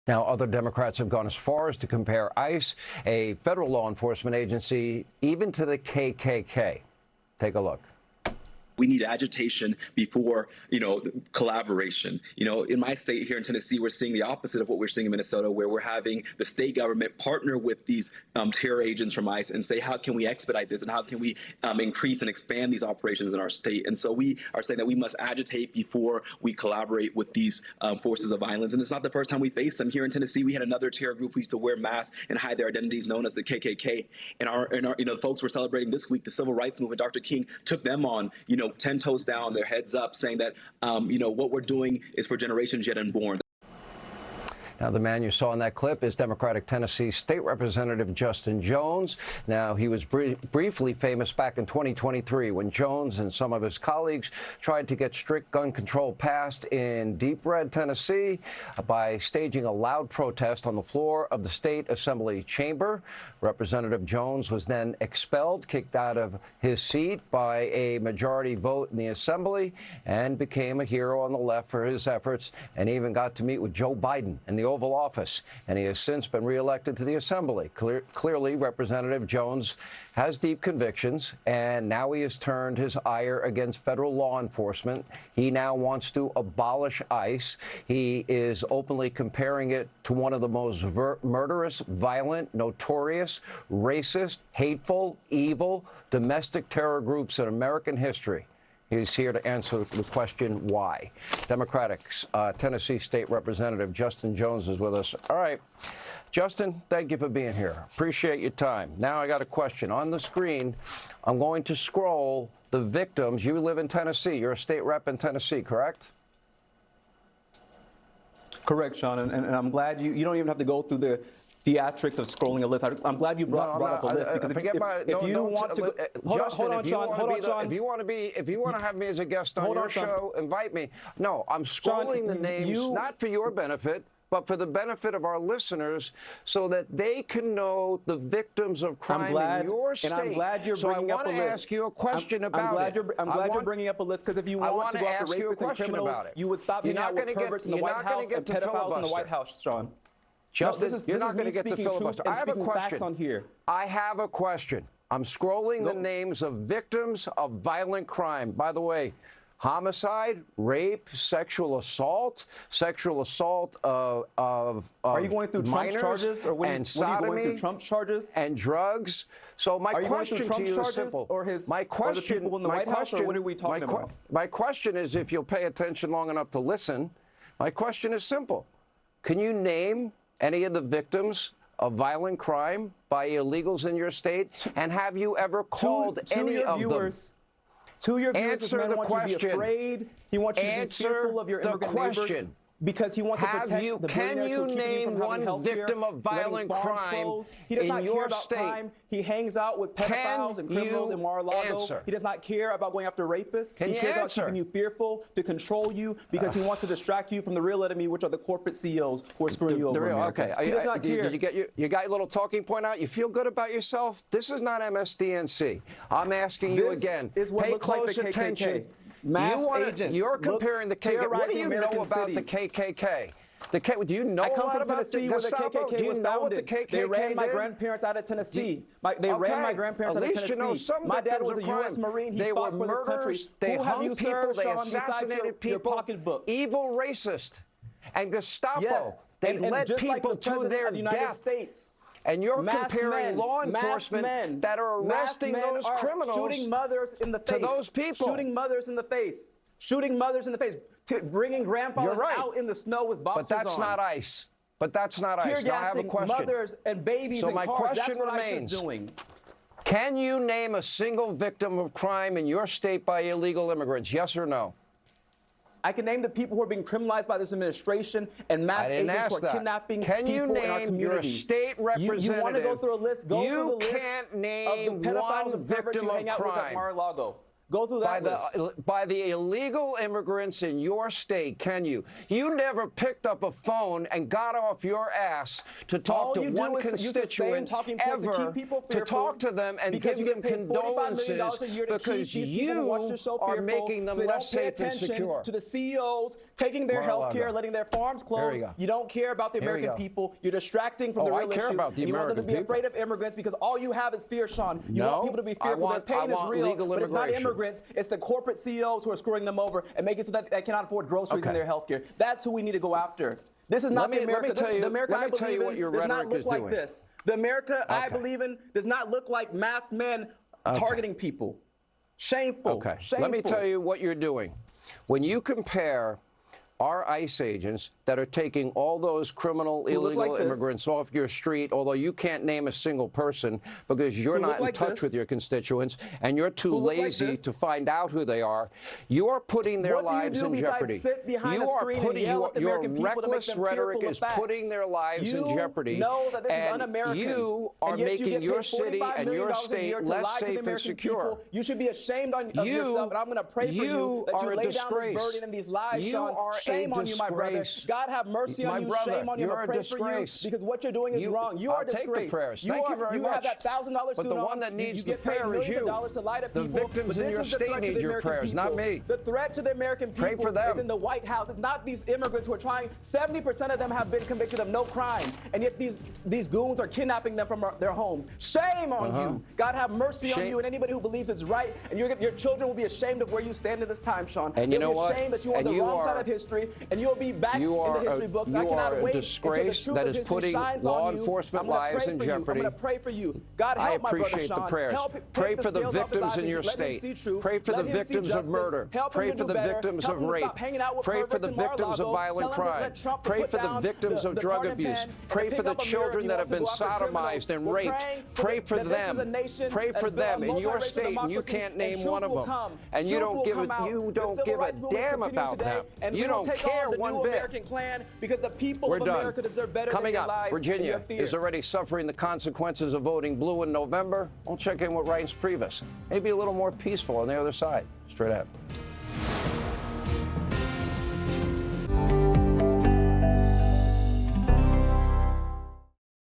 Now, other Democrats have gone as far as to compare ICE, a federal law enforcement agency, even to the KKK. Take a look. We need agitation before, collaboration. In my state here in Tennessee, we're seeing the opposite of what we're seeing in Minnesota, where we're having the state government partner with these terror agents from ICE and say, how can we expedite this and how can we increase and expand these operations in our state? And so we are saying that we must agitate before we collaborate with these forces of violence. And it's not the first time we face them. Here in Tennessee, we had another terror group who used to wear masks and hide their identities, known as the KKK. And our the folks we're celebrating this week, the civil rights movement, Dr. King took them on, 10 toes down, their heads up, saying that, what we're doing is for generations yet unborn. Now, the man you saw in that clip is Democratic Tennessee State Representative Justin Jones. Now, he was briefly famous back in 2023 when Jones and some of his colleagues tried to get strict gun control passed in Deep Red, Tennessee, by staging a loud protest on the floor of the State Assembly chamber. Representative Jones was then expelled, kicked out of his seat by a majority vote in the Assembly, and became a hero on the left for his efforts, and even got to meet with Joe Biden in the Oval Office, and he has since been reelected to the Assembly. Clearly, Representative Jones has deep convictions, and now he has turned his ire against federal law enforcement. He now wants to abolish ICE. He is openly comparing it to one of the most murderous, violent, notorious, racist, hateful, evil, domestic terror groups in American history. He's here to answer the question, why? Democratic Tennessee State Representative Justin Jones is with us. All right. Justin, thank you for being here. Appreciate your time. Now I got a question. On the screen, I'm going to scroll the victims. You live in Tennessee. You're a state rep in Tennessee, correct? Correct, Sean. And I'm glad you don't even have to go through the theatrics of scrolling a list. I'm glad you brought up a list, because if you want to, hold on, Sean. If you want to have me as a guest on your show, invite me. No, I'm scrolling the names, not for your benefit, but for the benefit of our listeners, so that they can know the victims of crime in your state. And I'm glad you're bringing up a list. So I want to ask you a question about it. I'm glad you're bringing up a list, because if you want to go after rapists and criminals, you would stop hanging out with perverts in the White House and pedophiles in the White House, Sean. Justin, you're not going to get the filibuster. I have a question. On here. I have a question. I'm scrolling the names of victims of violent crime. By the way, homicide, rape, sexual assault of are you going through minors, Trump's charges, or and sodomy, are you going through Trump's charges and drugs? So my question to you is simple. Or the people in the White House, or what are we talking about? My question is, if you'll pay attention long enough to listen, my question is simple. Can you name any of the victims of violent crime by illegals in your state? And have you ever called any of them? To your viewers, answer the question. You to be afraid. He wants you to be fearful of your immigrant neighbors, because he wants to protect the Can you name one victim of violent crime He does in not your care about state? Crime. He hangs out with pedophiles and criminals in Mar-a-Lago. He does not care about going after rapists. He cares about keeping you fearful, to control you, because he wants to distract you from the real enemy, which are the corporate CEOs who are screwing you over. Okay. He does not care. Did you got your little talking point out? You feel good about yourself? This is not MSDNC. I'm asking you again. Pay close attention. You're comparing the KKK. What do you know about the KKK? Do you know a lot about the KKK? Do you know what the KKK They ran my grandparents out of Tennessee. They ran my grandparents out of Tennessee. You know some my dad was a U.S. Marine. They were murderers. They hung people. They assassinated people. Evil racist. And Gestapo. They led people to their death. And you're comparing law enforcement that are arresting those criminals, shooting mothers in the face, to those people. Shooting mothers in the face. Shooting mothers in the face. Bringing grandfathers out in the snow with boxers on. But that's not ICE. But that's not ICE. Now I have a question. Mothers and babies so in my cars. question That's what remains. ICE is doing. Can you name a single victim of crime in your state by illegal immigrants? Yes or no? I can name the people who are being criminalized by this administration and mass agents who are kidnapping people in our community. Can you name your state representative? You want to go through a list? Go through the list can't name of the pedophiles one and perverts you hang out with at Mar-a-Lago. Go through that list. By the illegal immigrants in your state, can you? You never picked up a phone and got off your ass to talk to one constituent ever, to talk to them and give them condolences because you are making them less safe and secure. To the CEOs taking their health care, letting their farms close. You don't care about the American people. You're distracting from the real issues. I care about the American people. You want them to be afraid of immigrants because all you have is fear, Sean. You want people to be fearful. Their pain is real, but it's not immigrants. It's the corporate CEOs who are screwing them over and making it so that they cannot afford groceries in their health care. That's who we need to go after. This is not the America. The America I believe in does not look like this. The America I believe in does not look like masked men targeting people. Shameful. Okay. Shameful. Let me tell you what you're doing. When you compare our ICE agents that are taking all those criminal, illegal immigrants off your street, although you can't name a single person because you're not in touch with your constituents and you're too lazy to find out who they are, you are putting their lives in jeopardy. You are putting your reckless rhetoric is putting their lives in jeopardy. And you are making your city and your state less safe and secure. You should be ashamed of yourself, and I'm going to pray for you that you lay down this burden and these lies, Sean. Shame on you, my brother. God have mercy on you. Shame on you. You're a disgrace. Because what you're doing is wrong. You are a disgrace. I'll take the prayers. Thank you very much. You have that $1,000 student But the one that needs the prayer is you. The victims in your state need your prayers, not me. The threat to the American people is in the White House. It's not these immigrants who are trying. 70% of them have been convicted of no crime, and yet these goons are kidnapping them from their homes. Shame on you. God have mercy on you and anybody who believes it's right, and your children will be ashamed of where you stand at this time, Sean. And you know what? Ashamed that you are on the wrong side of history, and you'll be back in the history books. You are a disgrace that is putting law enforcement lives in jeopardy. I'm going to pray for you. God help my brother, Sean. I appreciate the prayers. Pray for the victims in your state. Pray for the victims of murder. Pray for the victims of rape. Pray for the victims of violent crime. Pray for the victims of drug abuse. Pray for the children that have been sodomized and raped. Pray for them. Pray for them in your state, and you can't name one of them. And you don't give a damn about them. You don't care one bit. Because the people of America deserve better. Coming up, Virginia is already suffering the consequences of voting blue in November. We'll check in with Reince Priebus. Maybe a little more peaceful on the other side. Straight ahead.